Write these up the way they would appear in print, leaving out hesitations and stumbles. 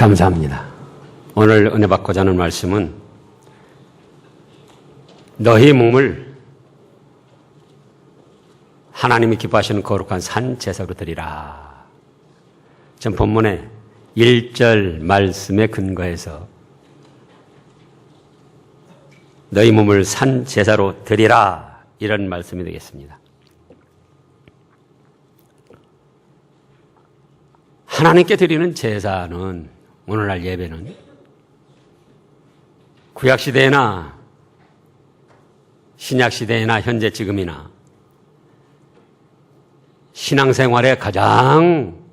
감사합니다. 오늘 은혜 받고자 하는 말씀은 너희 몸을 하나님이 기뻐하시는 거룩한 산 제사로 드리라. 전 본문의 1절 말씀에 근거해서 너희 몸을 산 제사로 드리라 이런 말씀이 되겠습니다. 하나님께 드리는 제사는 오늘날 예배는 구약시대나 신약시대나 현재 지금이나 신앙생활의 가장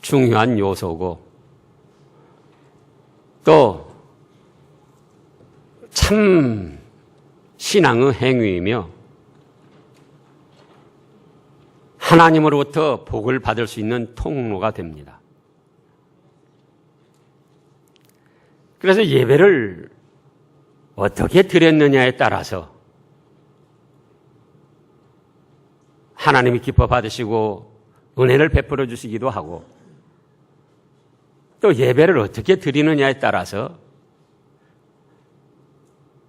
중요한 요소고 또 참 신앙의 행위이며 하나님으로부터 복을 받을 수 있는 통로가 됩니다. 그래서 예배를 어떻게 드렸느냐에 따라서 하나님이 기뻐 받으시고 은혜를 베풀어 주시기도 하고 또 예배를 어떻게 드리느냐에 따라서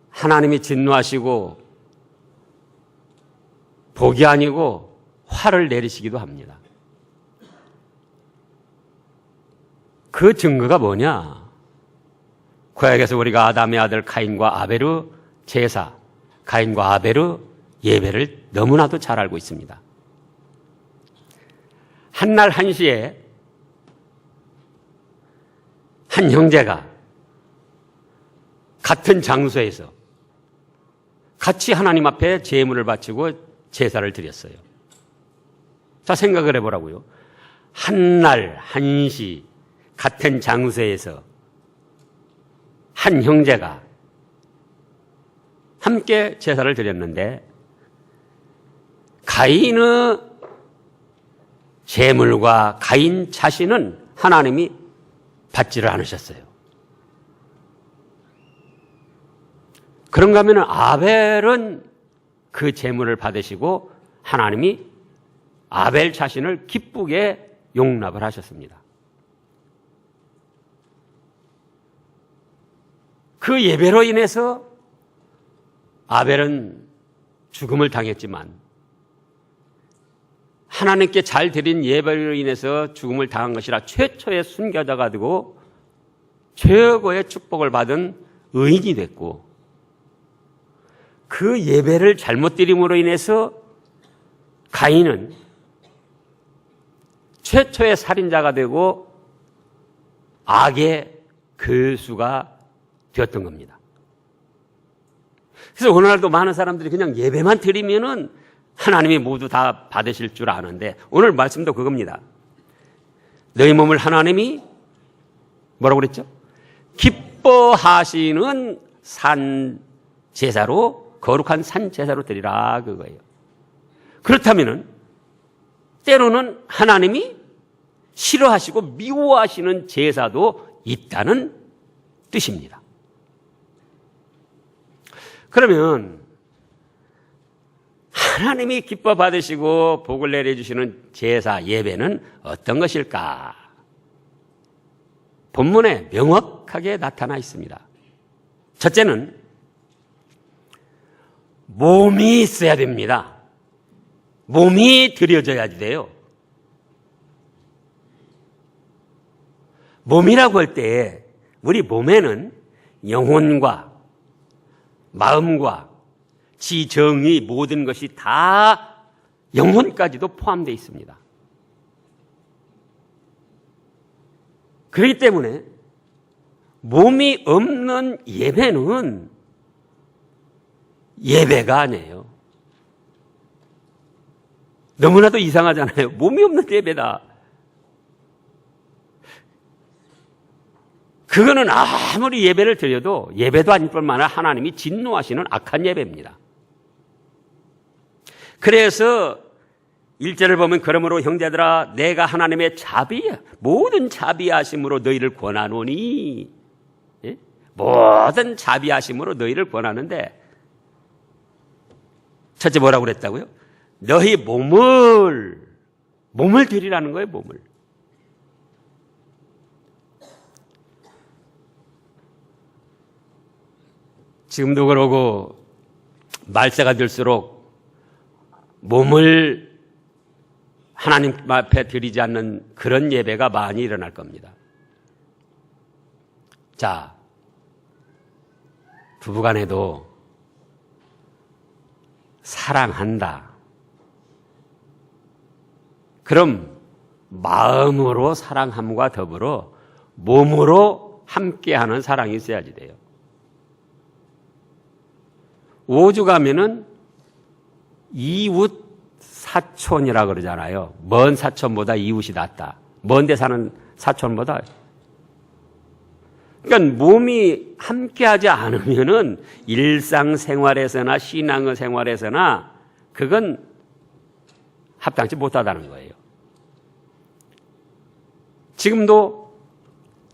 하나님이 진노하시고 복이 아니고 화를 내리시기도 합니다. 그 증거가 뭐냐? 구약에서 우리가 아담의 아들 가인과 아벨의 제사, 가인과 아벨의 예배를 너무나도 잘 알고 있습니다. 한날 한시에 한 형제가 같은 장소에서 같이 하나님 앞에 제물을 바치고 제사를 드렸어요. 자, 생각을 해보라고요. 한날 한시 같은 장소에서 한 형제가 함께 제사를 드렸는데 가인의 제물과 가인 자신은 하나님이 받지를 않으셨어요. 그런가 하면 아벨은 그 제물을 받으시고 하나님이 아벨 자신을 기쁘게 용납을 하셨습니다. 그 예배로 인해서 아벨은 죽음을 당했지만 하나님께 잘 드린 예배로 인해서 죽음을 당한 것이라 최초의 순교자가 되고 최고의 축복을 받은 의인이 됐고 그 예배를 잘못 드림으로 인해서 가인은 최초의 살인자가 되고 악의 교수가 되었던 겁니다. 그래서 오늘날도 많은 사람들이 그냥 예배만 드리면은 하나님이 모두 다 받으실 줄 아는데 오늘 말씀도 그겁니다. 너희 몸을 하나님이 뭐라고 그랬죠? 기뻐하시는 산 제사로 거룩한 산 제사로 드리라 그거예요. 그렇다면은 때로는 하나님이 싫어하시고 미워하시는 제사도 있다는 뜻입니다. 그러면 하나님이 기뻐 받으시고 복을 내려주시는 제사 예배는 어떤 것일까? 본문에 명확하게 나타나 있습니다. 첫째는 몸이 있어야 됩니다. 몸이 드려져야 돼요. 몸이라고 할 때 우리 몸에는 영혼과 마음과 지정의 모든 것이 다 영혼까지도 포함되어 있습니다. 그렇기 때문에 몸이 없는 예배는 예배가 아니에요. 너무나도 이상하잖아요. 몸이 없는 예배다. 그거는 아무리 예배를 드려도 예배도 아닐 뿐만 아니라 하나님이 진노하시는 악한 예배입니다. 그래서 1절을 보면 그러므로 형제들아 내가 하나님의 모든 자비하심으로 너희를 권하노니 예? 모든 자비하심으로 너희를 권하는데 첫째 뭐라고 그랬다고요? 너희 몸을 드리라는 거예요. 몸을. 지금도 그러고 말세가 들수록 몸을 하나님 앞에 드리지 않는 그런 예배가 많이 일어날 겁니다. 자, 부부간에도 사랑한다. 그럼 마음으로 사랑함과 더불어 몸으로 함께하는 사랑이 있어야지 돼요. 오죽하면은 이웃 사촌이라 그러잖아요. 먼 사촌보다 이웃이 낫다. 먼 데 사는 사촌보다. 그러니까 몸이 함께하지 않으면은 일상생활에서나 신앙생활에서나 그건 합당치 못하다는 거예요. 지금도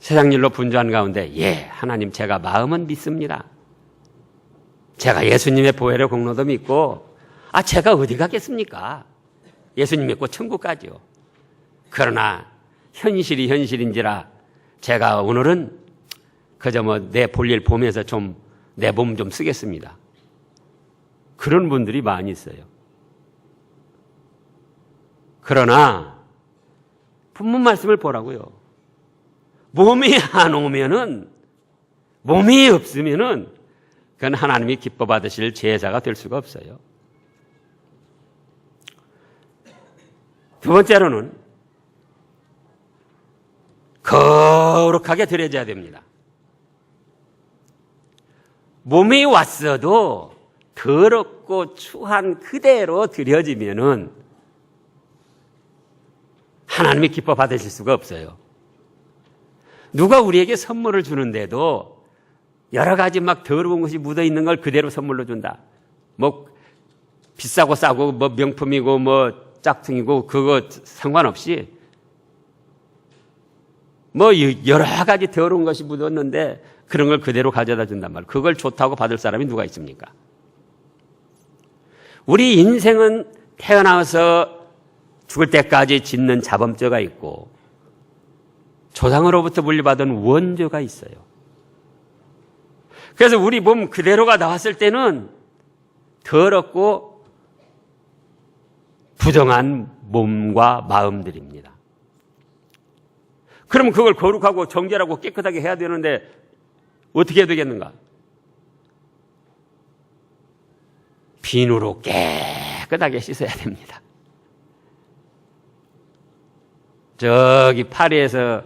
세상 일로 분주한 가운데 하나님 제가 마음은 믿습니다. 제가 예수님의 보혈의 공로도 믿고 제가 어디 가겠습니까? 예수님 믿고 천국 가죠. 그러나 현실이 현실인지라 제가 오늘은 그저 내 볼일 보면서 좀 내 몸 좀 쓰겠습니다. 그런 분들이 많이 있어요. 그러나 본문 말씀을 보라고요. 몸이 안 오면은, 몸이 없으면은 그건 하나님이 기뻐 받으실 제사가 될 수가 없어요. 두 번째로는 거룩하게 드려져야 됩니다. 몸이 왔어도 더럽고 추한 그대로 드려지면은 하나님이 기뻐 받으실 수가 없어요. 누가 우리에게 선물을 주는데도 여러 가지 막 더러운 것이 묻어 있는 걸 그대로 선물로 준다. 비싸고 싸고 명품이고 짝퉁이고 그거 상관없이 여러 가지 더러운 것이 묻었는데 그런 걸 그대로 가져다 준단 말이에요. 그걸 좋다고 받을 사람이 누가 있습니까? 우리 인생은 태어나서 죽을 때까지 짓는 자범죄가 있고 조상으로부터 물려받은 원죄가 있어요. 그래서 우리 몸 그대로가 나왔을 때는 더럽고 부정한 몸과 마음들입니다. 그럼 그걸 거룩하고 정결하고 깨끗하게 해야 되는데 어떻게 해야 되겠는가? 비누로 깨끗하게 씻어야 됩니다. 저기 파리에서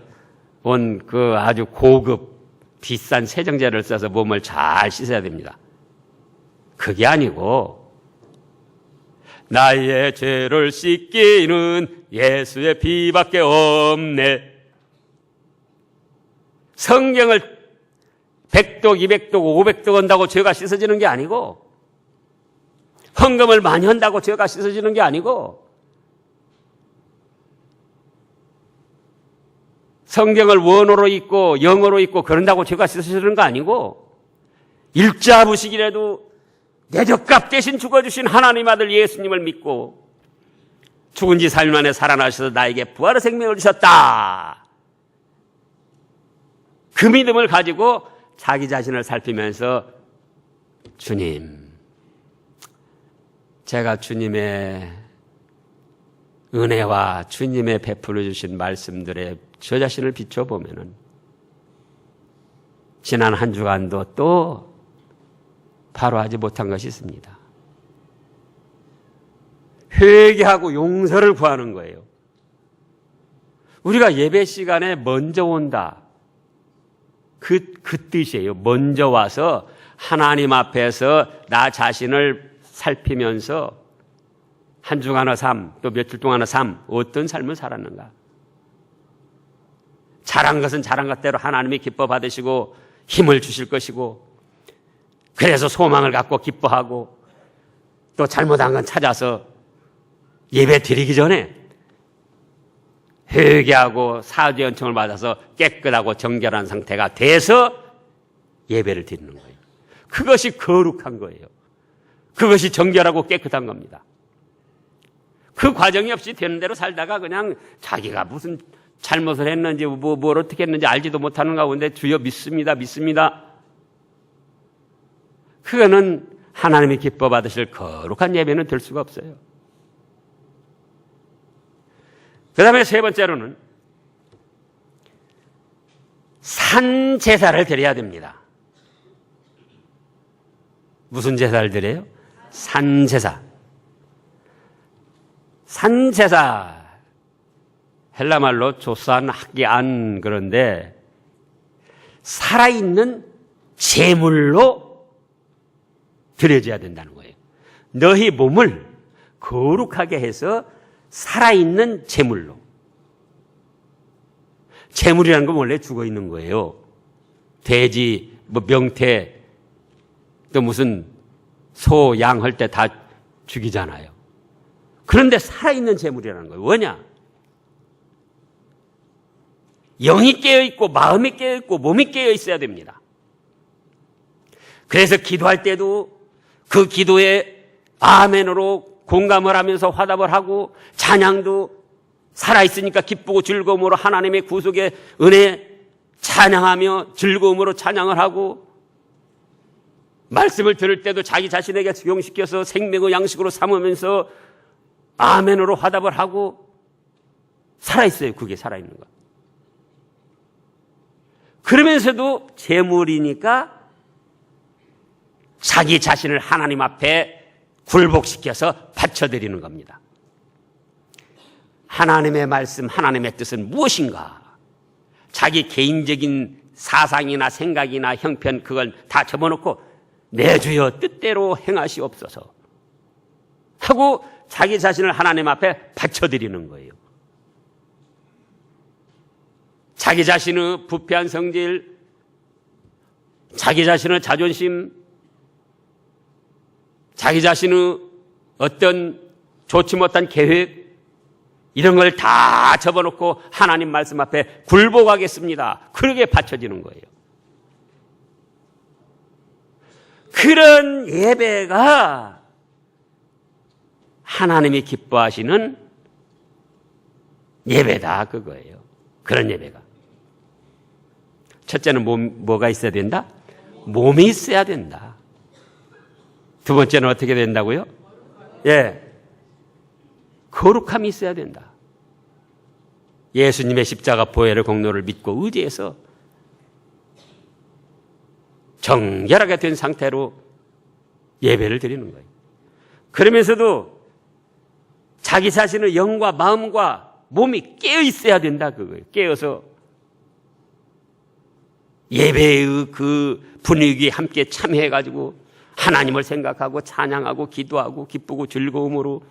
온 그 아주 고급 비싼 세정제를 써서 몸을 잘 씻어야 됩니다. 그게 아니고 나의 죄를 씻기는 예수의 피밖에 없네. 성경을 100독, 200독, 500독 한다고 죄가 씻어지는 게 아니고 헌금을 많이 한다고 죄가 씻어지는 게 아니고 성경을 원어로 읽고 영어로 읽고 그런다고 죄가 씻어지는 거 아니고 일자부식이라도 내 젖값 대신 죽어주신 하나님 아들 예수님을 믿고 죽은 지 3일 만에 살아나셔서 나에게 부활의 생명을 주셨다. 그 믿음을 가지고 자기 자신을 살피면서 주님, 제가 주님의 은혜와 주님의 베풀어 주신 말씀들에 저 자신을 비춰보면은 지난 한 주간도 또 바로 하지 못한 것이 있습니다. 회개하고 용서를 구하는 거예요. 우리가 예배 시간에 먼저 온다. 그 뜻이에요. 먼저 와서 하나님 앞에서 나 자신을 살피면서 한 주간의 삶, 또 며칠 동안의 삶, 어떤 삶을 살았는가. 잘한 것은 잘한 것대로 하나님이 기뻐 받으시고 힘을 주실 것이고 그래서 소망을 갖고 기뻐하고 또 잘못한 건 찾아서 예배 드리기 전에 회개하고 사죄 연청을 받아서 깨끗하고 정결한 상태가 돼서 예배를 드리는 거예요. 그것이 거룩한 거예요. 그것이 정결하고 깨끗한 겁니다. 그 과정이 없이 되는 대로 살다가 그냥 자기가 무슨 잘못을 했는지 뭘 어떻게 했는지 알지도 못하는 가운데 주여 믿습니다. 그거는 하나님이 기뻐 받으실 거룩한 예배는 될 수가 없어요. 그 다음에 세 번째로는 산 제사를 드려야 됩니다. 무슨 제사를 드려요? 산 제사. 산 제사, 헬라말로 조산 하기안, 그런데 살아있는 제물로 드려져야 된다는 거예요. 너희 몸을 거룩하게 해서 살아있는 제물로. 제물이라는 건 원래 죽어 있는 거예요. 돼지, 명태, 또 무슨 소, 양 할 때 다 죽이잖아요. 그런데 살아있는 제물이라는 거예요. 뭐냐? 영이 깨어있고 마음이 깨어있고 몸이 깨어있어야 됩니다. 그래서 기도할 때도 그 기도에 아멘으로 공감을 하면서 화답을 하고, 찬양도 살아있으니까 기쁘고 즐거움으로 하나님의 구속의 은혜 찬양하며 즐거움으로 찬양을 하고, 말씀을 들을 때도 자기 자신에게 적용시켜서 생명의 양식으로 삼으면서 아멘으로 화답을 하고 살아있어요. 그게 살아있는 거. 그러면서도 제물이니까 자기 자신을 하나님 앞에 굴복시켜서 바쳐드리는 겁니다. 하나님의 말씀, 하나님의 뜻은 무엇인가? 자기 개인적인 사상이나 생각이나 형편, 그걸 다 접어놓고 내 주여 뜻대로 행하시옵소서 하고 자기 자신을 하나님 앞에 바쳐드리는 거예요. 자기 자신의 부패한 성질, 자기 자신의 자존심, 자기 자신의 어떤 좋지 못한 계획, 이런 걸 다 접어놓고 하나님 말씀 앞에 굴복하겠습니다. 그러게 바쳐지는 거예요. 그런 예배가 하나님이 기뻐하시는 예배다, 그거예요. 그런 예배가. 첫째는 뭐가 있어야 된다? 몸이 있어야 된다. 두 번째는 어떻게 된다고요? 예. 거룩함이 있어야 된다. 예수님의 십자가 보혈의 공로를 믿고 의지해서 정결하게 된 상태로 예배를 드리는 거예요. 그러면서도 자기 자신의 영과 마음과 몸이 깨어 있어야 된다, 그거예요. 깨어서 예배의 그 분위기에 함께 참여해가지고 하나님을 생각하고 찬양하고 기도하고 기쁘고 즐거움으로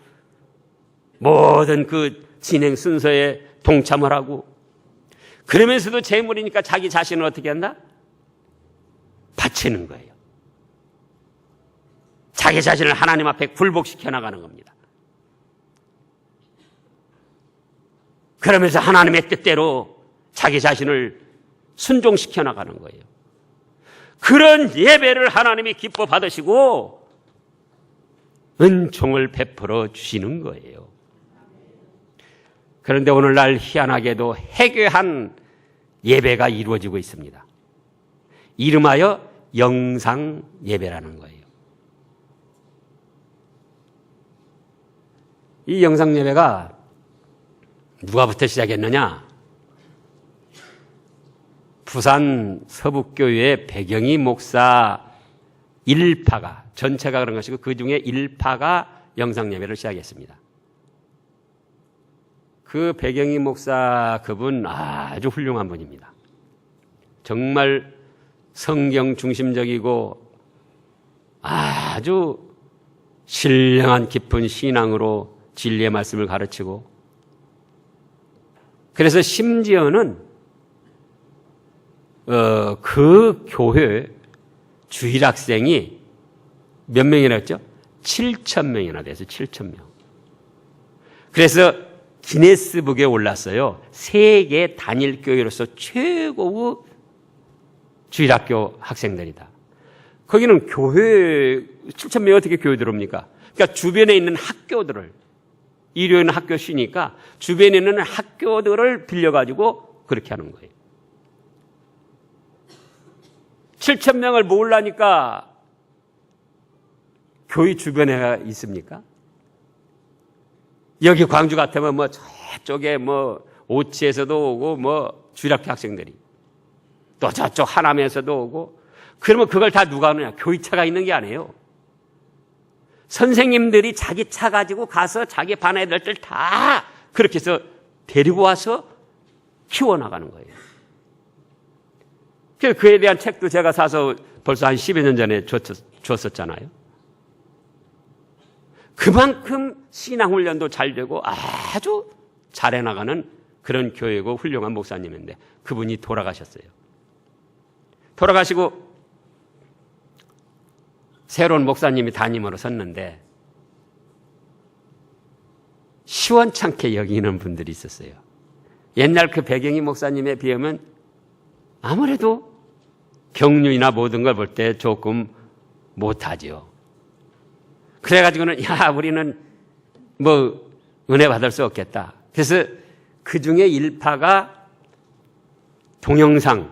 모든 그 진행 순서에 동참을 하고, 그러면서도 제물이니까 자기 자신을 어떻게 한다? 바치는 거예요. 자기 자신을 하나님 앞에 굴복시켜 나가는 겁니다. 그러면서 하나님의 뜻대로 자기 자신을 순종시켜 나가는 거예요. 그런 예배를 하나님이 기뻐 받으시고 은총을 베풀어 주시는 거예요. 그런데 오늘날 희한하게도 해괴한 예배가 이루어지고 있습니다. 이름하여 영상 예배라는 거예요. 이 영상 예배가 누가부터 시작했느냐? 부산 서북교회 백영희 목사 일파가, 전체가 그런 것이고 그 중에 일파가 영상 예배를 시작했습니다. 그 백영희 목사, 그분 아주 훌륭한 분입니다. 정말 성경 중심적이고 아주 신령한 깊은 신앙으로 진리의 말씀을 가르치고, 그래서 심지어는 그 교회 주일학생이 몇 명이나 했죠? 7,000명이나 돼서 7,000명. 그래서 기네스북에 올랐어요. 세계 단일교회로서 최고의 주일학교 학생들이다. 거기는 교회, 7,000명이 어떻게 교회 들어옵니까? 그러니까 주변에 있는 학교들을, 일요일은 학교 쉬니까 주변에 있는 학교들을 빌려가지고 그렇게 하는 거예요. 7,000명을 모으려니까 교회 주변에 있습니까? 여기 광주 같으면 뭐 저쪽에 뭐 오치에서도 오고 뭐 주일학교 학생들이 또 저쪽 하남에서도 오고 그러면 그걸 다 누가 하느냐? 교회차가 있는 게 아니에요. 선생님들이 자기 차 가지고 가서 자기 반 애들들 다 그렇게 해서 데리고 와서 키워나가는 거예요. 그에 대한 책도 제가 사서 벌써 한 10여 년 전에 줬었잖아요. 그만큼 신앙훈련도 잘 되고 아주 잘 해나가는 그런 교회고 훌륭한 목사님인데 그분이 돌아가셨어요. 돌아가시고 새로운 목사님이 담임으로 섰는데 시원찮게 여기는 분들이 있었어요. 옛날 그 백영희 목사님에 비하면 아무래도 경륜이나 모든 걸 볼 때 조금 못하죠. 그래가지고는 야 우리는 뭐 은혜 받을 수 없겠다. 그래서 그 중에 일파가 동영상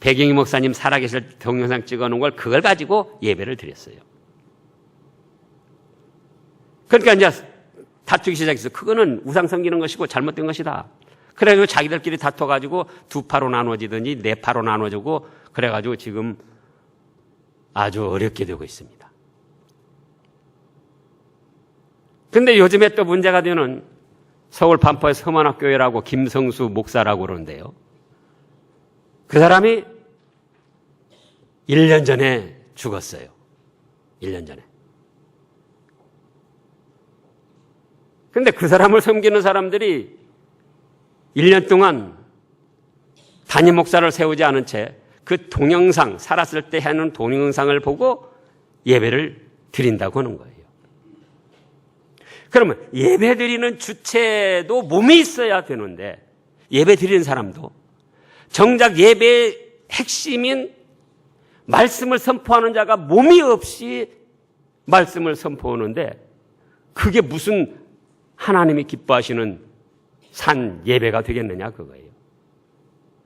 백영희 목사님 살아계실 동영상 찍어놓은 걸 그걸 가지고 예배를 드렸어요. 그러니까 이제 다투기 시작해서 그거는 우상 섬기는 것이고 잘못된 것이다. 그래가지고 자기들끼리 다퉈가지고 두 파로 나눠지더니 네 파로 나눠지고 그래가지고 지금 아주 어렵게 되고 있습니다. 근데 요즘에 또 문제가 되는 서울 반포의 서만학교회라고 김성수 목사라고 그러는데요. 그 사람이 1년 전에 죽었어요. 1년 전에. 근데 그 사람을 섬기는 사람들이 1년 동안 담임 목사를 세우지 않은 채 그 동영상, 살았을 때 하는 동영상을 보고 예배를 드린다고 하는 거예요. 그러면 예배 드리는 주체도 몸이 있어야 되는데 예배 드리는 사람도 정작 예배의 핵심인 말씀을 선포하는 자가 몸이 없이 말씀을 선포하는데 그게 무슨 하나님이 기뻐하시는 산 예배가 되겠느냐 그거예요.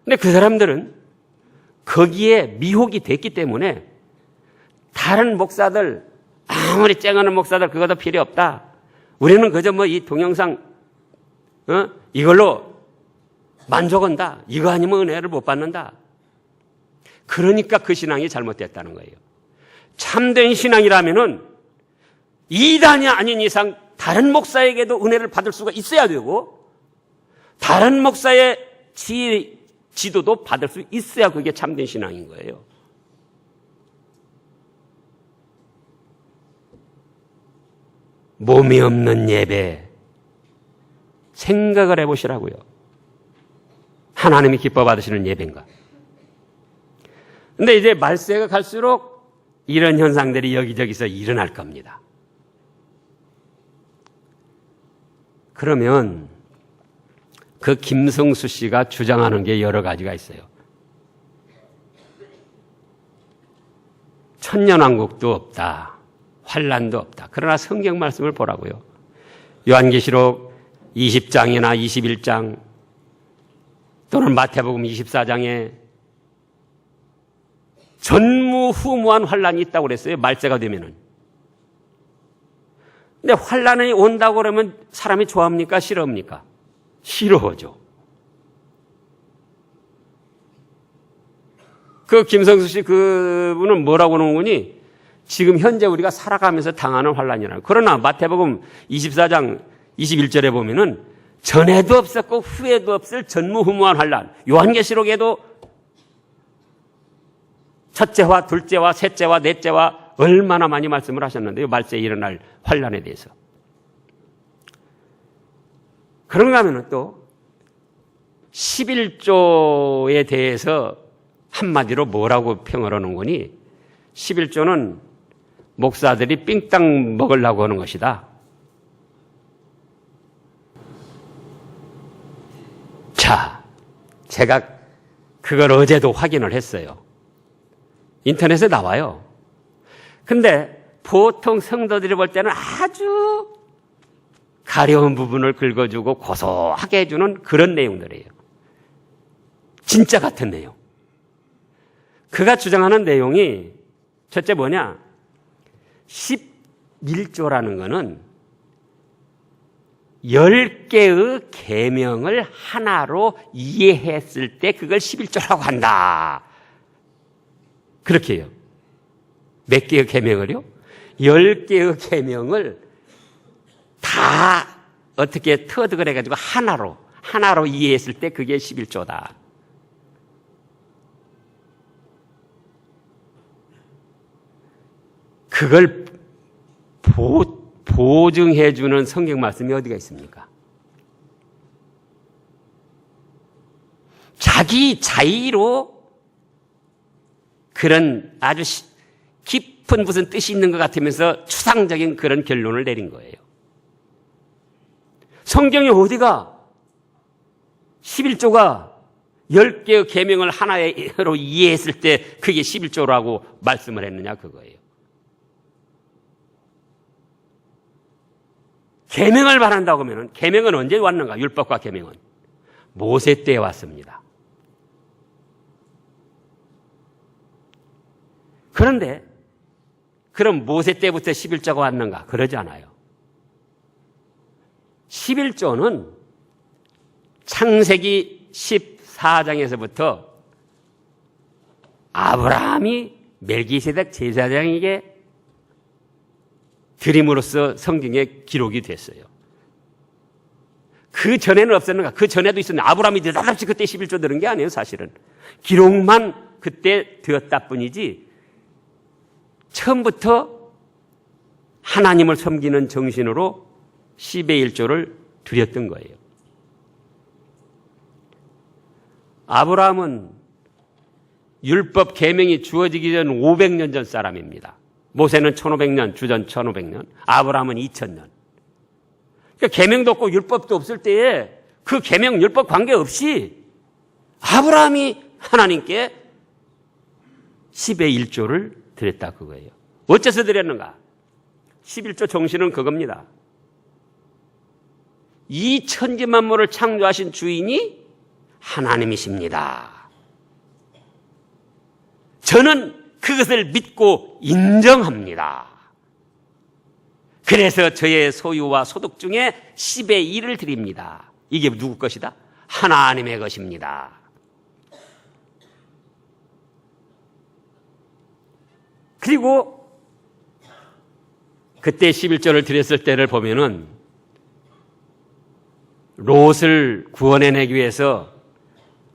근데 그 사람들은 거기에 미혹이 됐기 때문에 다른 목사들 아무리 쨍하는 목사들 그거도 필요 없다. 우리는 그저 뭐 이 동영상 이걸로 만족한다. 이거 아니면 은혜를 못 받는다. 그러니까 그 신앙이 잘못됐다는 거예요. 참된 신앙이라면은 이단이 아닌 이상 다른 목사에게도 은혜를 받을 수가 있어야 되고 다른 목사의 지도도 받을 수 있어야 그게 참된 신앙인 거예요. 몸이 없는 예배 생각을 해보시라고요. 하나님이 기뻐 받으시는 예배인가? 근데 이제 말세가 갈수록 이런 현상들이 여기저기서 일어날 겁니다. 그러면 그 김성수 씨가 주장하는 게 여러 가지가 있어요. 천년왕국도 없다. 환란도 없다. 그러나 성경 말씀을 보라고요. 요한계시록 20장이나 21장 또는 마태복음 24장에 전무후무한 환란이 있다고 그랬어요. 말세가 되면은. 근데 환란이 온다고 그러면 사람이 좋아합니까? 싫어합니까? 싫어하죠. 그 김성수 씨 그분은 뭐라고 하는 거니? 지금 현재 우리가 살아가면서 당하는 환란이라는. 그러나 마태복음 24장 21절에 보면은 전에도 없었고 후에도 없을 전무후무한 환란. 요한계시록에도 첫째와 둘째와 셋째와 넷째와 얼마나 많이 말씀을 하셨는데요. 말세에 일어날 환란에 대해서. 그런가 하면 또 11조에 대해서 한마디로 뭐라고 평을 하는 거니? 11조는 목사들이 삥땅 먹으려고 하는 것이다. 자, 제가 그걸 어제도 확인을 했어요. 인터넷에 나와요. 근데 보통 성도들이 볼 때는 아주 가려운 부분을 긁어주고 고소하게 해주는 그런 내용들이에요. 진짜 같은 내용. 그가 주장하는 내용이 첫째 뭐냐? 11조라는 것은 10개의 계명을 하나로 이해했을 때 그걸 11조라고 한다. 그렇게 해요. 몇 개의 계명을요? 10개의 계명을 다 어떻게 터득을 해가지고 하나로 이해했을 때 그게 11조다. 그걸 보증해주는 성경 말씀이 어디가 있습니까? 자기 자의로 그런 아주 깊은 무슨 뜻이 있는 것 같으면서 추상적인 그런 결론을 내린 거예요. 성경이 어디가 11조가 10개의 계명을 하나로 이해했을 때 그게 11조라고 말씀을 했느냐 그거예요. 계명을 말한다고 하면 계명은 언제 왔는가? 율법과 계명은 모세 때에 왔습니다. 그런데 그럼 모세 때부터 11조가 왔는가? 그러지 않아요. 11조는 창세기 14장에서부터 아브라함이 멜기세덱 제사장에게 드림으로써 성경에 기록이 됐어요. 그 전에는 없었는가? 그 전에도 있었는데 아브라함이 느닷없이 그때 11조 들은 게 아니에요, 사실은. 기록만 그때 되었다 뿐이지 처음부터 하나님을 섬기는 정신으로 10의 1조를 드렸던 거예요. 아브라함은 율법 계명이 주어지기 전 500년 전 사람입니다. 모세는 1500년, 주전 1500년, 아브라함은 2000년. 그러니까 계명도 없고 율법도 없을 때에 그 계명 율법 관계없이 아브라함이 하나님께 10의 1조를 드렸다 그거예요. 어째서 드렸는가? 11조 정신은 그겁니다. 이 천지 만물을 창조하신 주인이 하나님이십니다. 저는 그것을 믿고 인정합니다. 그래서 저의 소유와 소득 중에 10의 1을 드립니다. 이게 누구 것이다? 하나님의 것입니다. 그리고 그때 11조를 드렸을 때를 보면은 롯을 구원해내기 위해서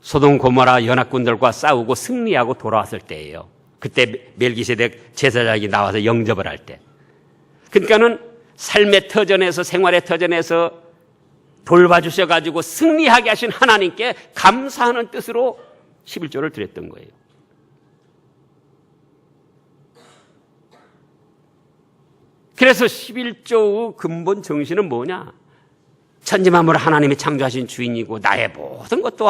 소돔 고모라 연합군들과 싸우고 승리하고 돌아왔을 때예요. 그때 멜기세덱 제사장이 나와서 영접을 할 때. 그러니까는 삶의 터전에서 생활의 터전에서 돌봐주셔가지고 승리하게 하신 하나님께 감사하는 뜻으로 11조를 드렸던 거예요. 그래서 11조의 근본 정신은 뭐냐? 천지만물을 하나님이 창조하신 주인이고 나의 모든 것도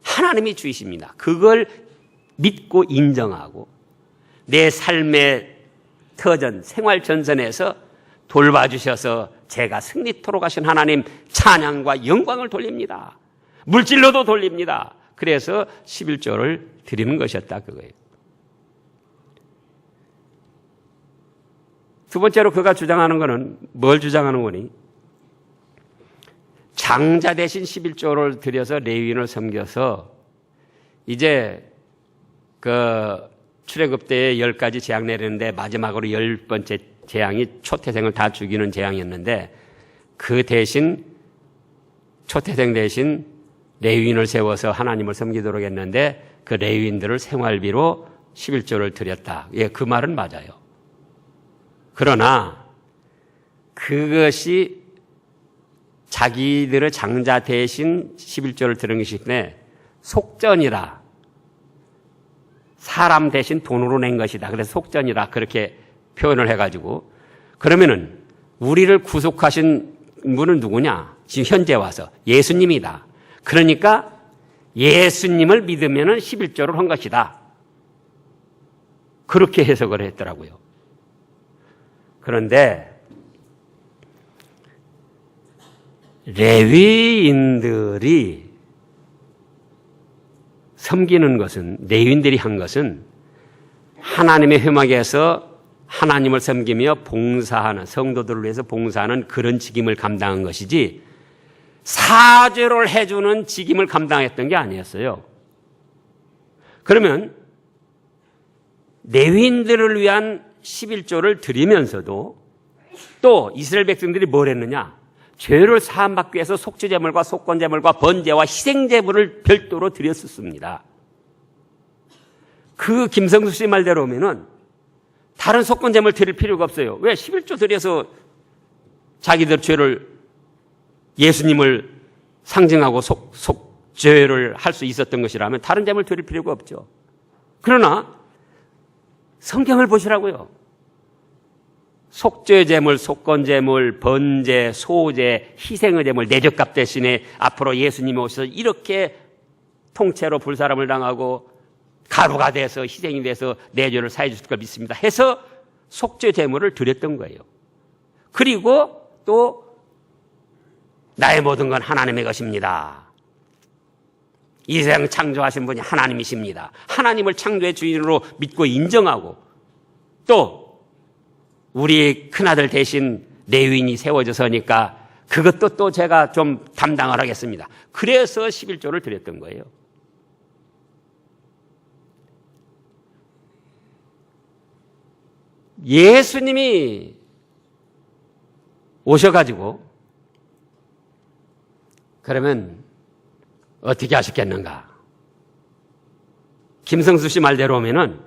하나님이 주이십니다. 그걸 믿고 인정하고 내 삶의 터전, 생활 전선에서 돌봐주셔서 제가 승리토록 하신 하나님 찬양과 영광을 돌립니다. 물질로도 돌립니다. 그래서 11조를 드리는 것이었다 그거예요. 두 번째로 그가 주장하는 것은 뭘 주장하는 거니? 장자 대신 11조를 드려서 레위인을 섬겨서 이제 그 출애굽 때에 10가지 재앙 내리는데 마지막으로 10번째 재앙이 초태생을 다 죽이는 재앙이었는데 그 대신 초태생 대신 레위인을 세워서 하나님을 섬기도록 했는데 그 레위인들을 생활비로 11조를 드렸다. 예, 그 말은 맞아요. 그러나 그것이 자기들의 장자 대신 11조를 드린 것이기 때문에 속전이라 사람 대신 돈으로 낸 것이다. 그래서 속전이라 그렇게 표현을 해가지고 그러면은 우리를 구속하신 분은 누구냐? 지금 현재 와서 예수님이다. 그러니까 예수님을 믿으면은 11조를 한 것이다. 그렇게 해석을 했더라고요. 그런데 레위인들이 섬기는 것은 레위인들이 한 것은 하나님의 회막에서 하나님을 섬기며 봉사하는, 성도들을 위해서 봉사하는 그런 직임을 감당한 것이지 사죄를 해주는 직임을 감당했던 게 아니었어요. 그러면 레위인들을 위한 11조를 드리면서도 또 이스라엘 백성들이 뭘 했느냐? 죄를 사함받기 위해서 속죄제물과 속건제물과 번제와 희생제물을 별도로 드렸었습니다. 그 김성수 씨 말대로 보면은 다른 속건제물 드릴 필요가 없어요. 왜? 11조 드려서 자기들 죄를, 예수님을 상징하고 속죄를 할 수 있었던 것이라면 다른 제물 드릴 필요가 없죠. 그러나 성경을 보시라고요. 속죄제물, 속건제물, 번제, 소제, 희생의 제물, 내적값 대신에 앞으로 예수님이 오셔서 이렇게 통째로 불사람을 당하고 가루가 돼서 희생이 돼서 내 죄를 사해 주실 걸 믿습니다 해서 속죄제물을 드렸던 거예요. 그리고 또 나의 모든 건 하나님의 것입니다. 이 세상 창조하신 분이 하나님이십니다. 하나님을 창조의 주인으로 믿고 인정하고 또 우리 큰아들 대신 레위인이 세워져서니까 그것도 또 제가 좀 담당을 하겠습니다. 그래서 11조를 드렸던 거예요. 예수님이 오셔가지고 그러면 어떻게 하셨겠는가? 김성수 씨 말대로 오면은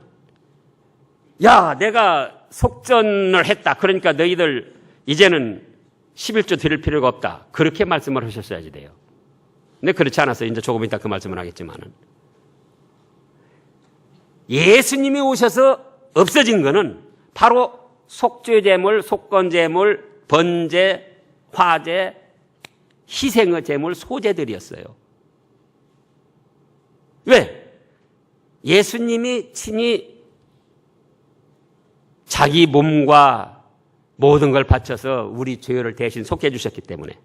야, 내가 속전을 했다. 그러니까 너희들 이제는 11조 드릴 필요가 없다. 그렇게 말씀을 하셨어야지 돼요. 근데 그렇지 않았어요. 이제 조금 이따 그 말씀을 하겠지만은. 예수님이 오셔서 없어진 거는 바로 속죄제물, 속건제물, 번제, 화제, 희생의 제물, 소제들이었어요. 왜? 예수님이 친히 자기 몸과 모든 걸 바쳐서 우리 죄를 대신 속해 주셨기 때문에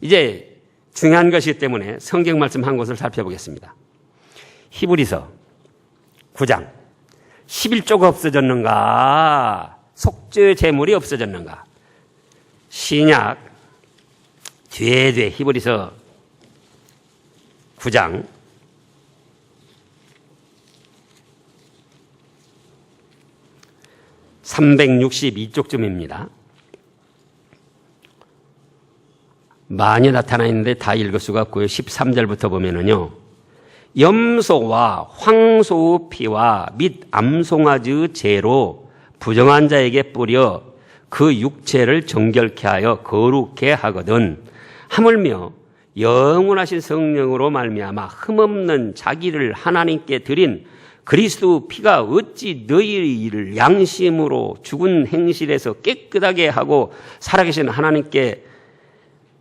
이제 중요한 것이기 때문에 성경 말씀 한 곳을 살펴보겠습니다. 히브리서 9장 11조가 없어졌는가? 속죄 제물이 없어졌는가? 신약 뒤에 히브리서 9장 362쪽쯤입니다. 많이 나타나 있는데 다 읽을 수가 없고요. 13절부터 보면은요. 염소와 황소의 피와 및 암송아지의 재로 부정한 자에게 뿌려 그 육체를 정결케 하여 거룩케 하거든 하물며 영원하신 성령으로 말미암아 흠없는 자기를 하나님께 드린 그리스도 피가 어찌 너희를 양심으로 죽은 행실에서 깨끗하게 하고 살아계신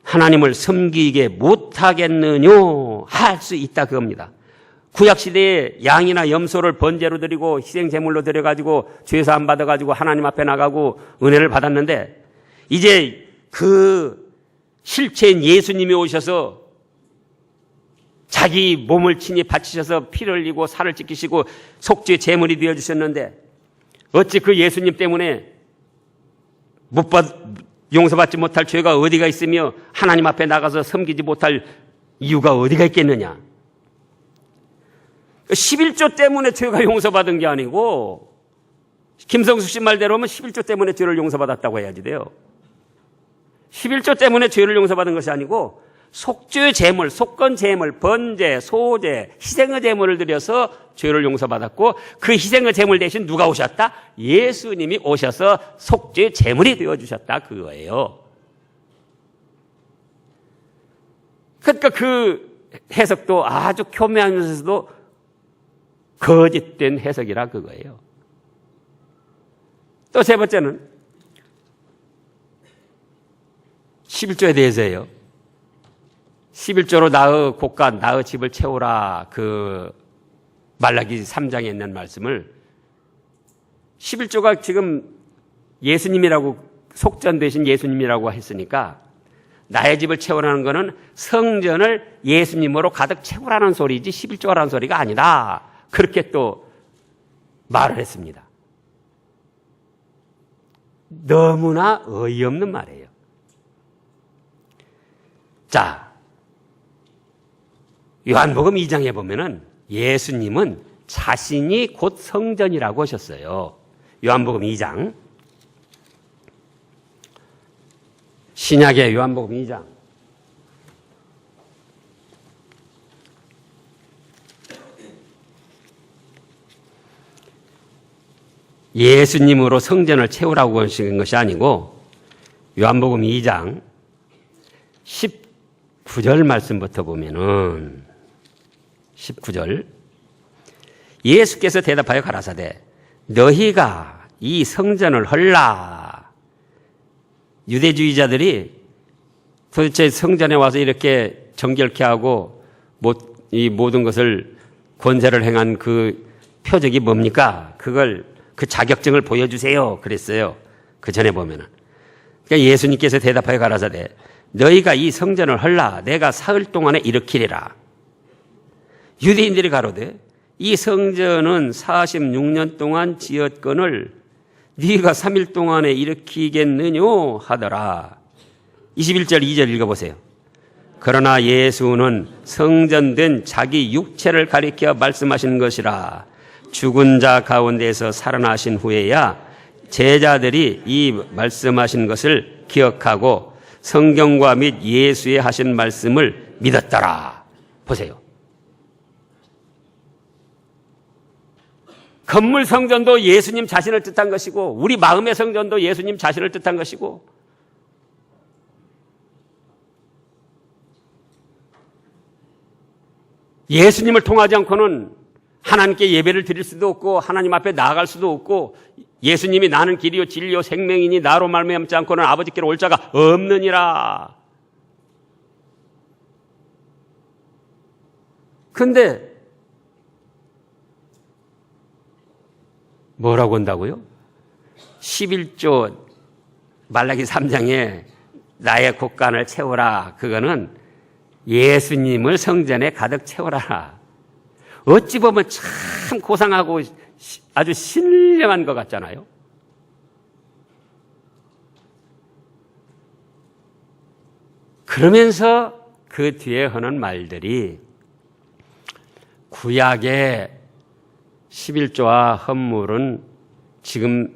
하나님을 섬기게 못하겠느뇨 할 수 있다 그겁니다. 구약시대에 양이나 염소를 번제로 드리고 희생제물로 드려가지고 죄사함 받아가지고 하나님 앞에 나가고 은혜를 받았는데 이제 그 실체인 예수님이 오셔서 자기 몸을 친히 바치셔서 피를 흘리고 살을 찢기시고 속죄 제물이 되어주셨는데 어찌 그 예수님 때문에 용서받지 못할 죄가 어디가 있으며 하나님 앞에 나가서 섬기지 못할 이유가 어디가 있겠느냐? 11조 때문에 죄가 용서받은 게 아니고 김성수 씨 말대로 하면 11조 때문에 죄를 용서받았다고 해야지 돼요. 11조 때문에 죄를 용서받은 것이 아니고 속죄 제물, 속건 제물, 번제, 소제, 희생의 제물을 드려서 죄를 용서받았고 그 희생의 제물 대신 누가 오셨다? 예수님이 오셔서 속죄 제물이 되어주셨다 그거예요. 그러니까 그 해석도 아주 교묘하면서도 거짓된 해석이라 그거예요. 또 세 번째는 11조에 대해서예요. 11조로 나의 곳과 나의 집을 채우라 그 말라기 3장에 있는 말씀을 11조가 지금 예수님이라고 속전 대신 예수님이라고 했으니까 나의 집을 채우라는 것은 성전을 예수님으로 가득 채우라는 소리지 11조라는 소리가 아니다. 그렇게 또 말을 했습니다. 너무나 어이없는 말이에요. 자, 요한복음 2장에 보면은 예수님은 자신이 곧 성전이라고 하셨어요. 요한복음 2장. 신약의 요한복음 2장. 예수님으로 성전을 채우라고 하신 것이 아니고 요한복음 2장 19절 말씀부터 보면은 19절 예수께서 대답하여 가라사대 너희가 이 성전을 헐라. 유대주의자들이 도대체 성전에 와서 이렇게 정결케 하고 이 모든 것을 권세를 행한 그 표적이 뭡니까? 그 자격증을 보여주세요. 그랬어요. 그 전에 보면은. 그러니까 예수님께서 대답하여 가라사대 너희가 이 성전을 헐라. 내가 사흘 동안에 일으키리라. 유대인들이 가로되 이 성전은 46년 동안 지었거늘 네가 3일 동안에 일으키겠느뇨 하더라. 21절 2절 읽어보세요. 그러나 예수는 성전된 자기 육체를 가리켜 말씀하신 것이라. 죽은 자 가운데서 살아나신 후에야 제자들이 이 말씀하신 것을 기억하고 성경과 및 예수의 하신 말씀을 믿었더라. 보세요. 건물 성전도 예수님 자신을 뜻한 것이고 우리 마음의 성전도 예수님 자신을 뜻한 것이고 예수님을 통하지 않고는 하나님께 예배를 드릴 수도 없고 하나님 앞에 나아갈 수도 없고 예수님이 나는 길이요 진리요 생명이니 나로 말미암지 않고는 아버지께로 올 자가 없느니라. 근데 뭐라고 한다고요? 11조 말라기 3장에 나의 곳간을 채우라. 그거는 예수님을 성전에 가득 채우라. 어찌 보면 참 고상하고 아주 신령한 것 같잖아요. 그러면서 그 뒤에 하는 말들이 구약의 11조와 헌물은 지금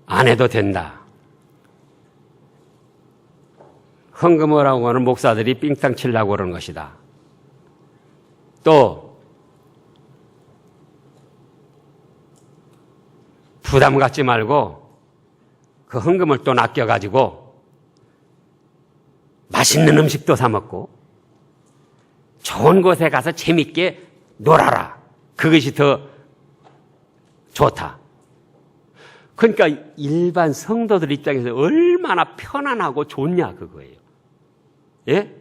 안 해도 된다. 헌금을 하고 하는 목사들이 삥땅 치려고 그러는 것이다. 또 부담 갖지 말고 그 헌금을 또 아껴가지고 맛있는 음식도 사 먹고 좋은 곳에 가서 재밌게 놀아라. 그것이 더 좋다. 그러니까 일반 성도들 입장에서 얼마나 편안하고 좋냐 그거예요. 예?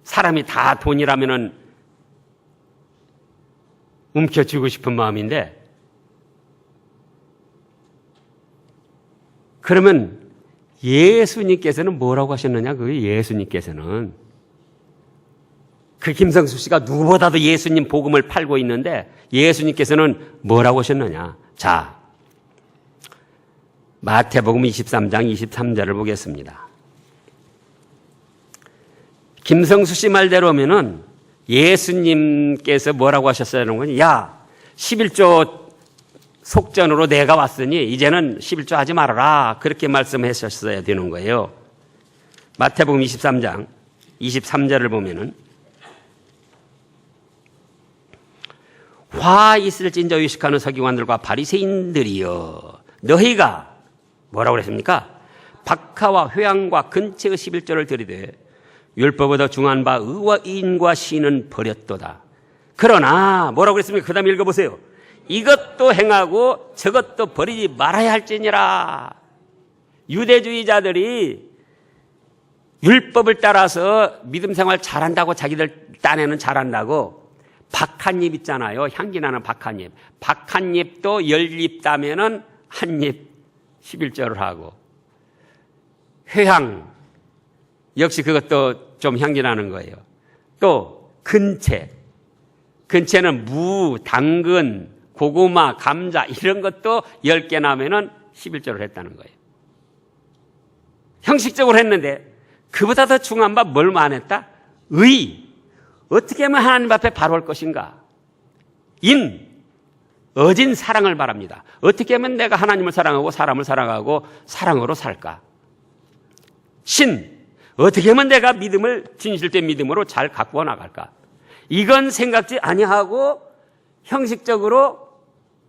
사람이 다 돈이라면은 움켜쥐고 싶은 마음인데 그러면 예수님께서는 뭐라고 하셨느냐? 그 예수님께서는 그 김성수 씨가 누구보다도 예수님 복음을 팔고 있는데 예수님께서는 뭐라고 하셨느냐? 자, 마태복음 23장 23절을 보겠습니다. 김성수 씨 말대로면은 예수님께서 뭐라고 하셨어야하는 거니? 야, 11조 속전으로 내가 왔으니 이제는 11조 하지 말아라. 그렇게 말씀하셨어야 되는 거예요. 마태복음 23장 23절을 보면은 화 있을진저 의식하는 서기관들과 바리새인들이여 너희가 뭐라고 그랬습니까? 박하와 회양과 근체의 11조를 드리되 율법보다 중한 바 의와 인과 신은 버렸도다. 그러나 뭐라고 그랬습니까? 그 다음에 읽어보세요. 이것도 행하고 저것도 버리지 말아야 할지니라. 유대주의자들이 율법을 따라서 믿음 생활 잘한다고 자기들 딴에는 잘한다고 박한잎 있잖아요. 향기나는 박한잎. 박한잎도 10잎 따면은 한 잎 11조를 하고 회향 역시 그것도 좀 향기나는 거예요. 또 근체. 근체는 무, 당근, 고구마, 감자 이런 것도 10개 나면은 11조를 했다는 거예요. 형식적으로 했는데 그보다 더 중요한 바 뭘 안 했다? 의. 어떻게 하면 하나님 앞에 바로 할 것인가? 인. 어진 사랑을 바랍니다. 어떻게 하면 내가 하나님을 사랑하고 사람을 사랑하고 사랑으로 살까? 신. 어떻게 하면 내가 믿음을 진실된 믿음으로 잘 갖고 나갈까? 이건 생각지 아니하고 형식적으로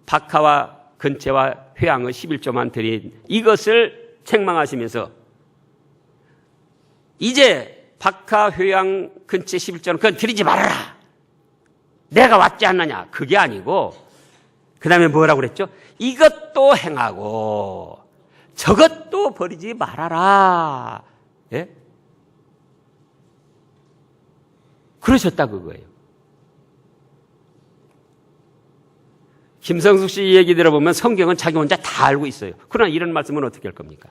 박하와 근채와 회양의 11조만 드린 이것을 책망하시면서 이제 박하, 회양, 근채 11조는 그건 드리지 말아라. 내가 왔지 않느냐. 그게 아니고 그 다음에 뭐라고 그랬죠? 이것도 행하고 저것도 버리지 말아라. 예? 그러셨다 그거예요. 김성숙 씨 얘기 들어보면 성경은 자기 혼자 다 알고 있어요. 그러나 이런 말씀은 어떻게 할 겁니까?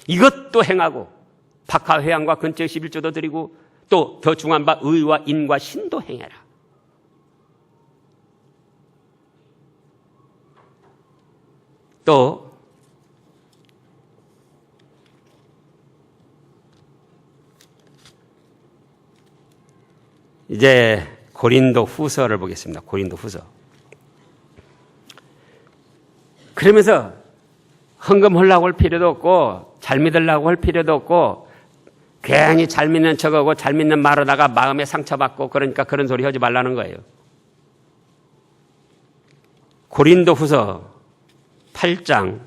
이것도 행하고 박하, 회양과 근처 11조도 드리고 또 더 중요한 바 의와 인과 신도 행해라. 또 이제 고린도 후서를 보겠습니다. 고린도 후서. 그러면서 헌금하려고 할 필요도 없고 잘 믿으려고 할 필요도 없고 괜히 잘 믿는 척하고 잘 믿는 말하다가 마음에 상처받고 그러니까 그런 소리 하지 말라는 거예요. 고린도 후서 8장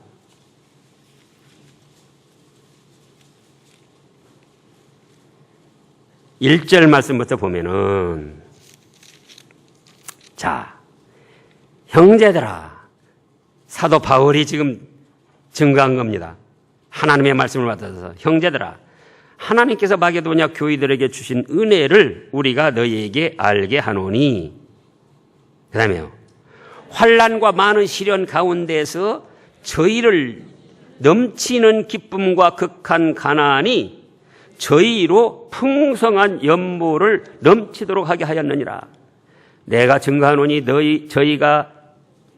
1절 말씀부터 보면은 자, 형제들아, 사도 바울이 지금 증거한 겁니다. 하나님의 말씀을 받아서 형제들아, 하나님께서 마게도냐 교회들에게 주신 은혜를 우리가 너희에게 알게 하노니 그 다음에요. 환난과 많은 시련 가운데서 저희를 넘치는 기쁨과 극한 가난이 저희로 풍성한 연보를 넘치도록 하게 하였느니라. 내가 증거하노니 저희가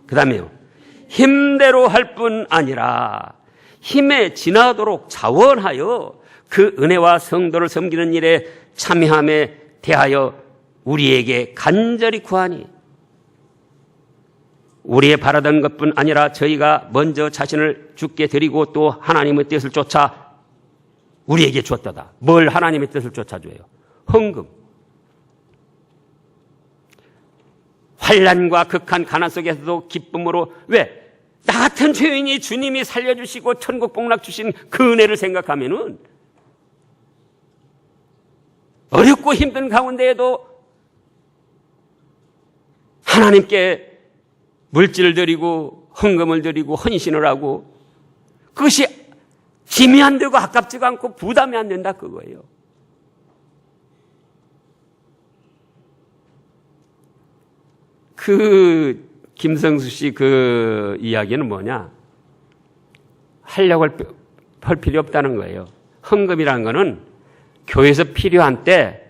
그 다음에요. 힘대로 할 뿐 아니라 힘에 지나도록 자원하여 그 은혜와 성도를 섬기는 일에 참여함에 대하여 우리에게 간절히 구하니 우리의 바라던 것뿐 아니라 저희가 먼저 자신을 주께 드리고 또 하나님의 뜻을 쫓아 우리에게 주었다다. 뭘 하나님의 뜻을 쫓아줘요? 헌금. 환난과 극한 가난 속에서도 기쁨으로 왜? 나 같은 죄인이 주님이 살려주시고 천국 복락 주신 그 은혜를 생각하면은 어렵고 힘든 가운데에도 하나님께 물질을 드리고 헌금을 드리고 헌신을 하고 그것이 짐이 안 되고 아깝지가 않고 부담이 안 된다 그거예요. 그 김성수 씨 그 이야기는 뭐냐? 하려고 할 필요 없다는 거예요. 헌금이라는 거는 교회에서 필요한 때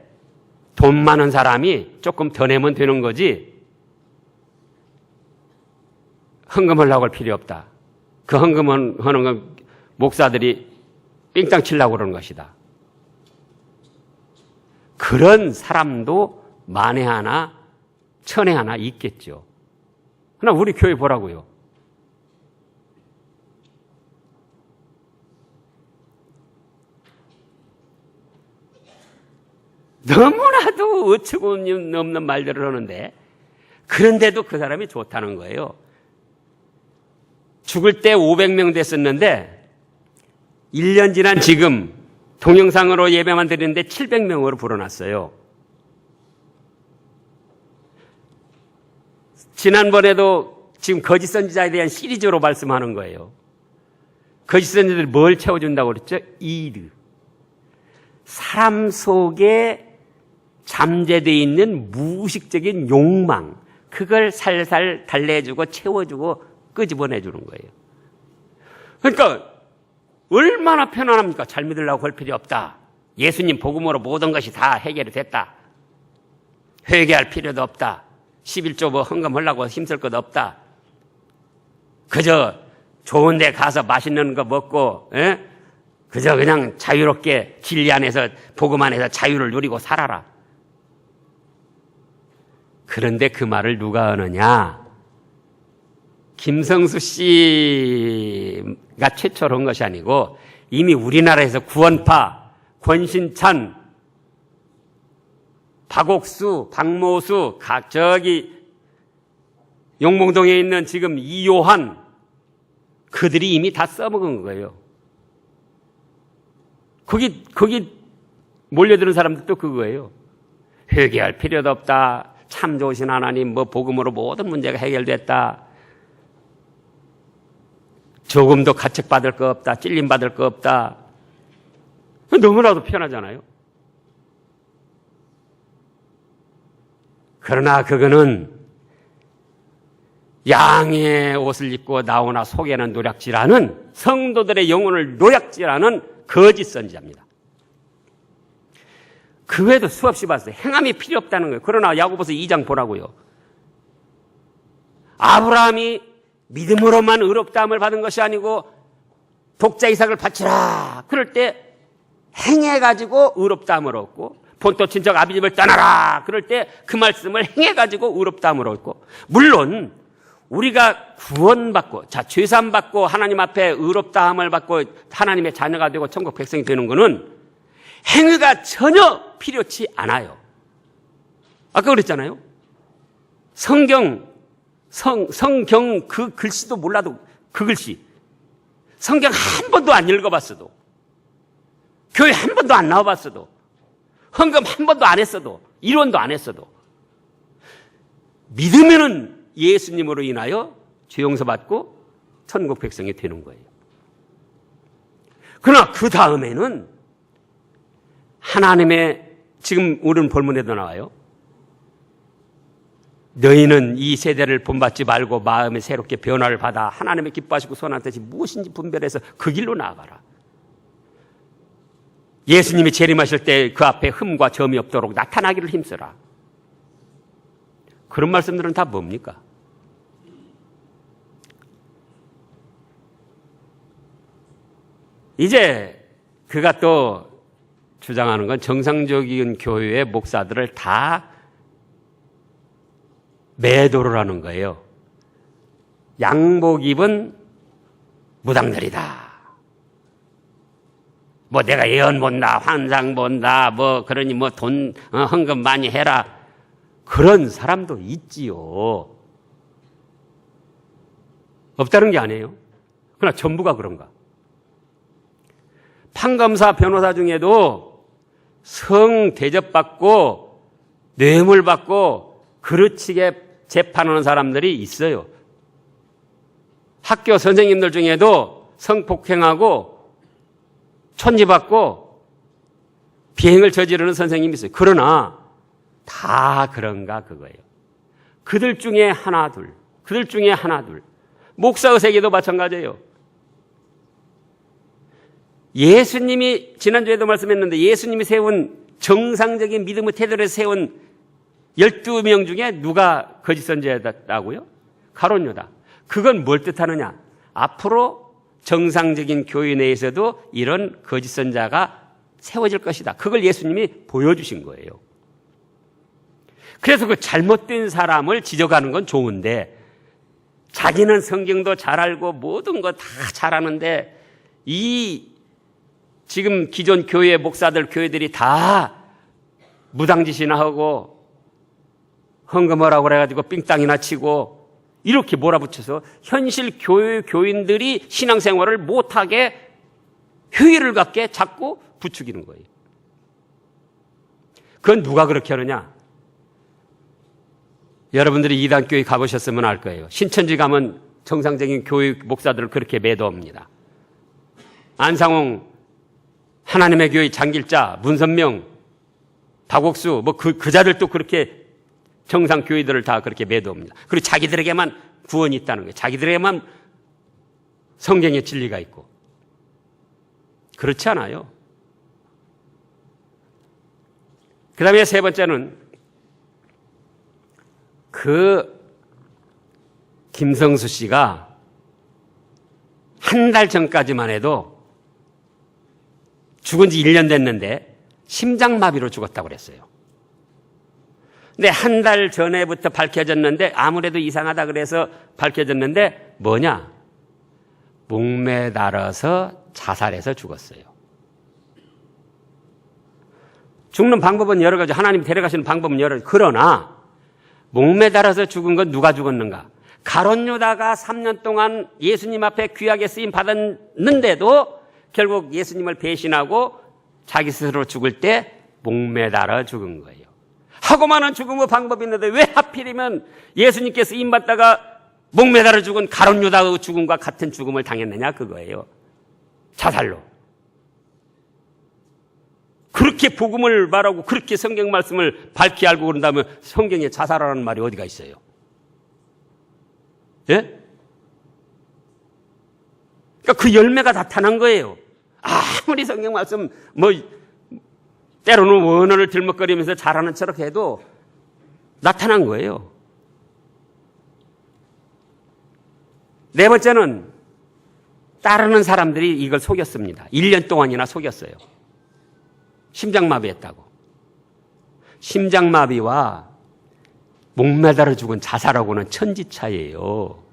돈 많은 사람이 조금 더 내면 되는 거지 헌금하려고 할 필요 없다. 그 헌금하는 건 목사들이 삥땅 치려고 그러는 것이다. 그런 사람도 만에 하나 천에 하나 있겠죠. 그러나 우리 교회 보라고요. 너무나도 어처구니 없는 말들을 하는데 그런데도 그 사람이 좋다는 거예요. 죽을 때 500명 됐었는데 1년 지난 지금 동영상으로 예배만 드리는데 700명으로 불어났어요. 지난번에도 지금 거짓 선지자에 대한 시리즈로 말씀하는 거예요. 거짓 선지자들이 뭘 채워준다고 그랬죠? 이르. 사람 속에 잠재되어 있는 무의식적인 욕망, 그걸 살살 달래주고 채워주고 끄집어내주는 거예요. 그러니까 얼마나 편안합니까? 잘 믿으려고 할 필요 없다. 예수님 복음으로 모든 것이 다 해결이 됐다. 회개할 필요도 없다. 11조 뭐 헌금하려고 힘쓸 것 없다. 그저 좋은 데 가서 맛있는 거 먹고, 그저 그냥 자유롭게 진리 안에서, 복음 안에서 자유를 누리고 살아라. 그런데 그 말을 누가 하느냐? 김성수 씨가 최초로 한 것이 아니고 이미 우리나라에서 구원파, 권신찬, 박옥수, 박모수, 저기 용봉동에 있는 지금 이요한, 그들이 이미 다 써먹은 거예요. 거기 몰려드는 사람들도 그거예요. 회개할 필요도 없다. 참 좋으신 하나님, 뭐 복음으로 모든 문제가 해결됐다. 조금도 가책받을 거 없다. 찔림받을 거 없다. 너무나도 편하잖아요. 그러나 그거는 양의 옷을 입고 나오나 속에는 노략질하는, 성도들의 영혼을 노략질하는 거짓 선지자입니다. 그 외에도 수없이 봤어요. 행함이 필요 없다는 거예요. 그러나 야고보서 2장 보라고요. 아브라함이 믿음으로만 의롭다함을 받은 것이 아니고 독자 이삭을 바치라. 그럴 때 행해가지고 의롭다함을 얻고, 본토 친척 아비집을 떠나라. 그럴 때 그 말씀을 행해가지고 의롭다함을 얻고, 물론 우리가 구원받고, 죄사함받고 하나님 앞에 의롭다함을 받고 하나님의 자녀가 되고 천국 백성이 되는 것은 행위가 전혀 필요치 않아요. 아까 그랬잖아요. 성경 그 글씨도 몰라도, 그 글씨, 성경 한 번도 안 읽어봤어도, 교회 한 번도 안 나와봤어도, 헌금 한 번도 안 했어도, 이론도 안 했어도, 믿으면은 예수님으로 인하여 죄 용서받고 천국 백성이 되는 거예요. 그러나 그 다음에는 하나님의, 지금 우리는 본문에도 나와요. 너희는 이 세대를 본받지 말고 마음에 새롭게 변화를 받아 하나님의 기뻐하시고 선한 뜻이 무엇인지 분별해서 그 길로 나아가라. 예수님이 재림하실 때 그 앞에 흠과 점이 없도록 나타나기를 힘쓰라. 그런 말씀들은 다 뭡니까? 이제 그가 또 주장하는 건 정상적인 교회의 목사들을 다 매도를 하는 거예요. 양복 입은 무당들이다. 뭐 내가 예언 본다, 환상 본다, 뭐 그러니 뭐 돈 헌금 많이 해라. 그런 사람도 있지요. 없다는 게 아니에요. 그러나 전부가 그런가? 판검사, 변호사 중에도 성 대접받고 뇌물 받고 그르치게 재판하는 사람들이 있어요. 학교 선생님들 중에도 성폭행하고 천지받고 비행을 저지르는 선생님이 있어요. 그러나 다 그런가 그거예요. 그들 중에 하나 둘, 그들 중에 하나 둘. 목사의 세계도 마찬가지예요. 예수님이, 지난주에도 말씀했는데, 예수님이 세운 정상적인 믿음의 태도를 세운 12명 중에 누가 거짓 선지자였다고요? 가룟 유다. 그건 뭘 뜻하느냐? 앞으로 정상적인 교회 내에서도 이런 거짓 선지자가 세워질 것이다. 그걸 예수님이 보여주신 거예요. 그래서 그 잘못된 사람을 지적하는 건 좋은데, 자기는 성경도 잘 알고 모든 거 다 잘하는데, 지금 기존 교회 목사들, 교회들이 다 무당짓이나 하고 헌금하라고 그래가지고 삥땅이나 치고 이렇게 몰아붙여서 현실 교인들이 신앙생활을 못하게, 효율을 갖게 자꾸 부추기는 거예요. 그건 누가 그렇게 하느냐? 여러분들이 이단교회 가보셨으면 알 거예요. 신천지 가면 정상적인 교회 목사들을 그렇게 매도합니다. 안상홍 하나님의 교회 장길자, 문선명, 박옥수, 뭐 그 자들도 그렇게 정상 교회들을 다 그렇게 매도합니다. 그리고 자기들에게만 구원이 있다는 거예요. 자기들에게만 성경의 진리가 있고. 그렇지 않아요. 그 다음에 세 번째는 그 김성수 씨가 한 달 전까지만 해도 죽은 지 1년 됐는데 심장마비로 죽었다고 그랬어요. 근데 한 달 전에부터 밝혀졌는데 아무래도 이상하다 그래서 밝혀졌는데 뭐냐? 목매달아서 자살해서 죽었어요. 죽는 방법은 여러 가지, 하나님이 데려가시는 방법은 여러 가지. 그러나 목매달아서 죽은 건 누가 죽었는가? 가룟 유다가 3년 동안 예수님 앞에 귀하게 쓰임 받았는데도 결국 예수님을 배신하고 자기 스스로 죽을 때 목매달아 죽은 거예요. 하고 많은 죽음의 방법이 있는데 왜 하필이면 예수님께 쓰임 받다가 목매달아 죽은 가룟 유다의 죽음과 같은 죽음을 당했느냐 그거예요. 자살로. 그렇게 복음을 말하고 그렇게 성경 말씀을 밝히 알고 그런다면 성경에 자살하라는 말이 어디가 있어요? 예? 그러니까 그 열매가 나타난 거예요. 아무리 성경 말씀 때로는 원어를 들먹거리면서 잘하는 척 해도 나타난 거예요. 네 번째는 따르는 사람들이 이걸 속였습니다. 1년 동안이나 속였어요. 심장마비했다고. 심장마비와 목매달아 죽은 자살하고는 천지차이예요.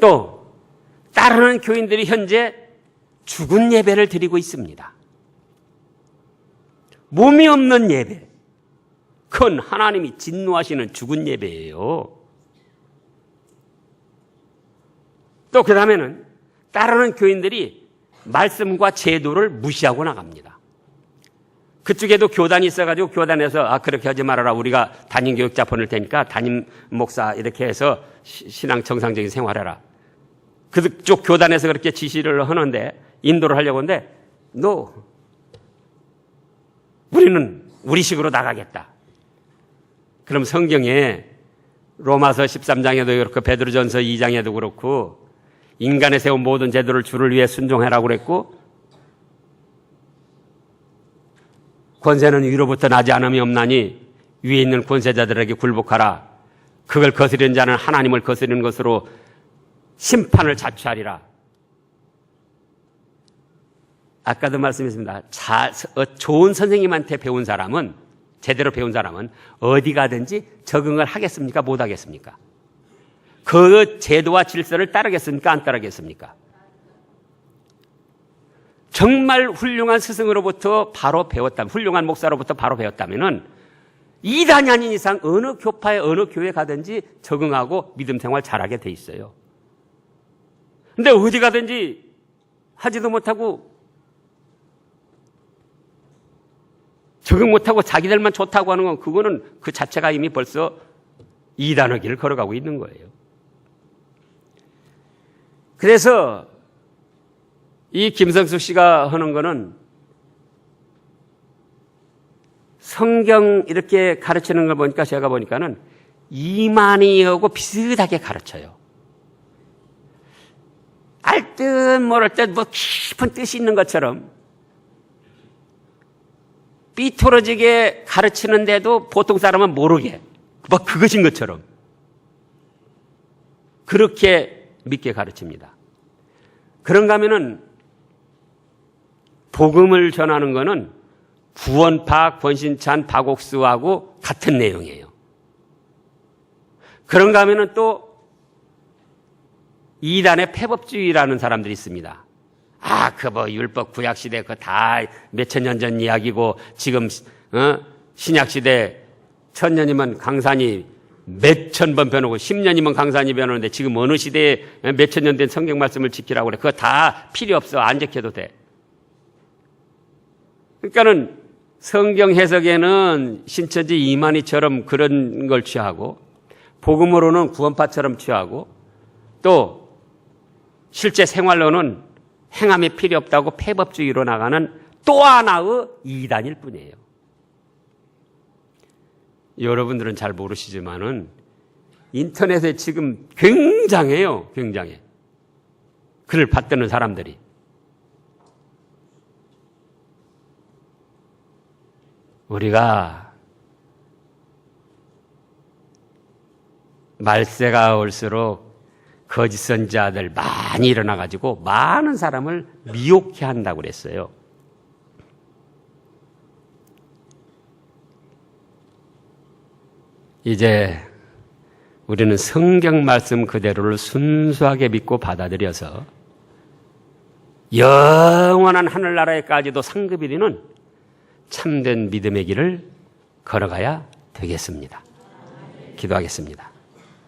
또 따르는 교인들이 현재 죽은 예배를 드리고 있습니다. 몸이 없는 예배. 그건 하나님이 진노하시는 죽은 예배예요. 또 그 다음에는 따르는 교인들이 말씀과 제도를 무시하고 나갑니다. 그쪽에도 교단이 있어가지고 교단에서 그렇게 하지 말아라. 우리가 담임교육자 보낼 테니까 담임 목사 이렇게 해서 신앙 정상적인 생활해라. 그쪽 교단에서 그렇게 지시를 하는데 인도를 하려고 하는데 우리는 우리식으로 나가겠다. 그럼 성경에 로마서 13장에도 그렇고 베드로전서 2장에도 그렇고 인간에 세운 모든 제도를 주를 위해 순종하라고 그랬고 권세는 위로부터 나지 않음이 없나니 위에 있는 권세자들에게 굴복하라. 그걸 거스리는 자는 하나님을 거스리는 것으로 심판을 자취하리라. 아까도 말씀했습니다. 좋은 선생님한테 배운 사람은 제대로 배운 사람은 어디 가든지 적응을 하겠습니까? 못 하겠습니까? 그 제도와 질서를 따르겠습니까? 안 따르겠습니까? 정말 훌륭한 스승으로부터 바로 배웠다면, 훌륭한 목사로부터 바로 배웠다면은 이단이 아닌 이상 어느 교파에 어느 교회 가든지 적응하고 믿음 생활 잘하게 돼 있어요. 근데 어디 가든지 하지도 못하고 적응 못하고 자기들만 좋다고 하는 건 그거는 그 자체가 이미 벌써 이단의 길을 걸어가고 있는 거예요. 그래서 이 김성수 씨가 하는 거는 성경 이렇게 가르치는 걸 보니까 제가 보니까는 이만희하고 비슷하게 가르쳐요. 알 듯 모를 듯 뭐 깊은 뜻이 있는 것처럼 삐뚤어지게 가르치는데도 보통 사람은 모르게 뭐 그것인 것처럼 그렇게 믿게 가르칩니다. 그런가 하면은 복음을 전하는 거는 구원파, 권신찬, 박옥수하고 같은 내용이에요. 그런가 하면은 또 이단의 폐법주의라는 사람들이 있습니다. 율법 구약시대 그거 다 몇천 년 전 이야기고 지금 신약시대 1000년이면 강산이 몇천 번 변하고 10년이면 강산이 변하는데 지금 어느 시대에 몇천 년 된 성경 말씀을 지키라고 그래. 그거 다 필요 없어. 안 지켜도 돼. 그러니까는 성경 해석에는 신천지 이만희처럼 그런 걸 취하고 복음으로는 구원파처럼 취하고 또 실제 생활로는 행함이 필요 없다고 폐법주의로 나가는 또 하나의 이단일 뿐이에요. 여러분들은 잘 모르시지만은 인터넷에 지금 굉장해요. 굉장해. 글을 받드는 사람들이. 우리가 말세가 올수록 거짓 선지자들 많이 일어나가지고 많은 사람을 미혹해 한다고 그랬어요. 이제 우리는 성경 말씀 그대로를 순수하게 믿고 받아들여서 영원한 하늘나라에까지도 상급이 되는 참된 믿음의 길을 걸어가야 되겠습니다. 기도하겠습니다.